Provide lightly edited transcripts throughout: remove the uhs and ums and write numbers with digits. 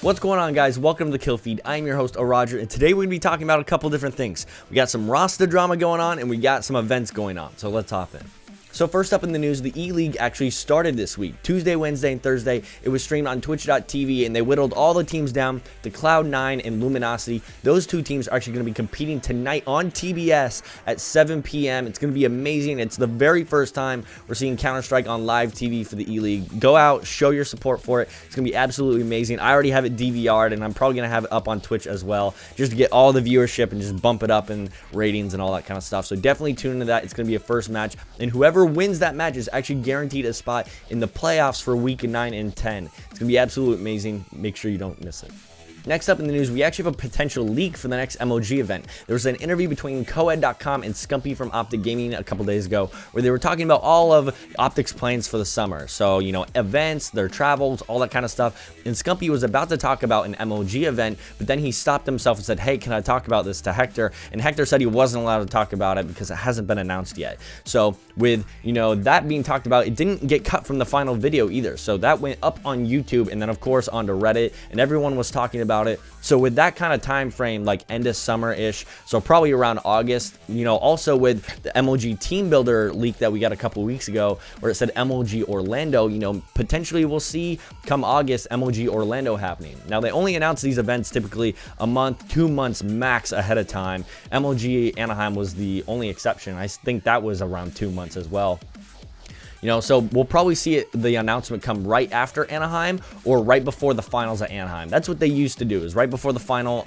What's going on, guys? Welcome to the Kill Feed. I'm your host, Roger, and today we're going to be talking about a couple different things. We got some roster drama going on, and we got some events going on, so let's hop in. So first up in the news, the Eleague actually started this week. Tuesday, Wednesday, and Thursday, it was streamed on twitch.tv, and they whittled all the teams down to Cloud9 and Luminosity. Those two teams are actually going to be competing tonight on TBS at 7 p.m. It's going to be amazing. It's the very first time we're seeing Counter-Strike on live TV for the Eleague. Go out, show your support for it. It's going to be absolutely amazing. I already have it DVR'd, and I'm probably going to have it up on Twitch as well, just to get all the viewership and just bump it up in ratings and all that kind of stuff. So definitely tune into that. It's going to be a first match, and whoever wins that match is actually guaranteed a spot in the playoffs for week 9 and 10. It's going to be absolutely amazing. Make sure you don't miss it. Next up in the news, we actually have a potential leak for the next MOG event. There was an interview between Coed.com and Scumpy from Optic Gaming a couple days ago where they were talking about all of Optic's plans for the summer. So, you know, events, their travels, all that kind of stuff. And Scumpy was about to talk about an MOG event, but then he stopped himself and said, hey, can I talk about this to Hector? And Hector said he wasn't allowed to talk about it because it hasn't been announced yet. So with, you know, that being talked about, it didn't get cut from the final video either. So that went up on YouTube and then, of course, onto Reddit, and everyone was talking about it. So with that kind of time frame, like end of summer-ish, so probably around August, you know, also with the MLG team builder leak that we got a couple weeks ago where it said MLG Orlando, you know, potentially we'll see come August MLG Orlando happening. Now, they only announce these events typically a month, 2 months max ahead of time. MLG Anaheim was the only exception. I think that was around 2 months as well. You know, so we'll probably see the announcement come right after Anaheim or right before the finals at Anaheim. That's what they used to do, is right before the final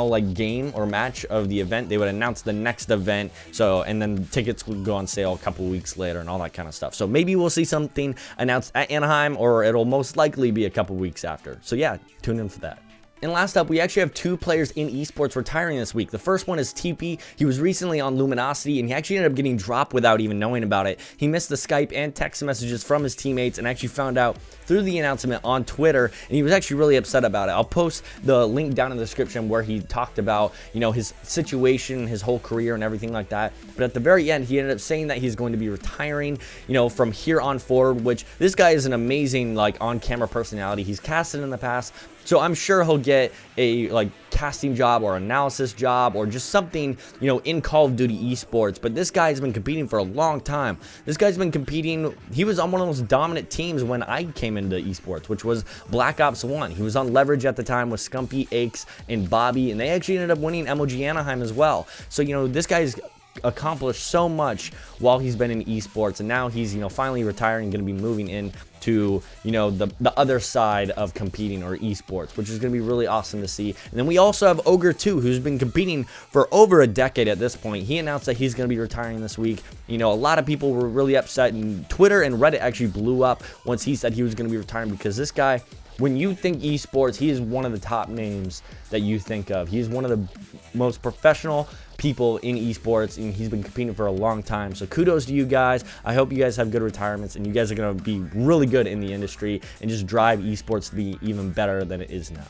like game or match of the event, they would announce the next event. So, and then tickets would go on sale a couple weeks later and all that kind of stuff. So maybe we'll see something announced at Anaheim, or it'll most likely be a couple weeks after. So yeah, tune in for that. And last up, we actually have 2 players in esports retiring this week. The first one is TP. He was recently on Luminosity, and he actually ended up getting dropped without even knowing about it. He missed the Skype and text messages from his teammates and actually found out through the announcement on Twitter, and he was actually really upset about it. I'll post the link down in the description where he talked about, you know, his situation, his whole career and everything like that. But at the very end, he ended up saying that he's going to be retiring, you know, from here on forward, which this guy is an amazing, like, on-camera personality. He's casted in the past. So I'm sure he'll get a like casting job or analysis job or just something, you know, in Call of Duty esports. But this guy's been competing for a long time. This guy's been competing. He was on one of the most dominant teams when I came into esports, which was Black Ops 1. He was on Leverage at the time with Scumpy, Aches, and Bobby, and they actually ended up winning MLG Anaheim as well. So, you know, this guy's accomplished so much while he's been in esports, and now he's, you know, finally retiring, going to be moving in to, you know, the other side of competing, or esports, which is going to be really awesome to see. And then we also have Ogre 2, who's been competing for over a decade at this point. He announced that he's going to be retiring this week. You know, a lot of people were really upset, and Twitter and Reddit actually blew up once he said he was going to be retiring, because this guy, when you think esports, he is one of the top names that you think of. He's one of the most professional people in esports, and he's been competing for a long time. So kudos to you guys. I hope you guys have good retirements, and you guys are going to be really good in the industry and just drive esports to be even better than it is now.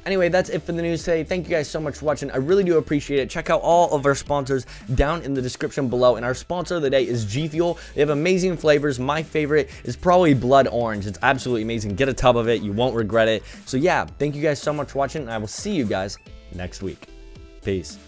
Anyway, that's it for the news today. Thank you guys so much for watching. I really do appreciate it. Check out all of our sponsors down in the description below. And our sponsor of the day is G Fuel. They have amazing flavors. My favorite is probably Blood Orange. It's absolutely amazing. Get a tub of it. You won't regret it. So yeah, thank you guys so much for watching, and I will see you guys next week. Peace.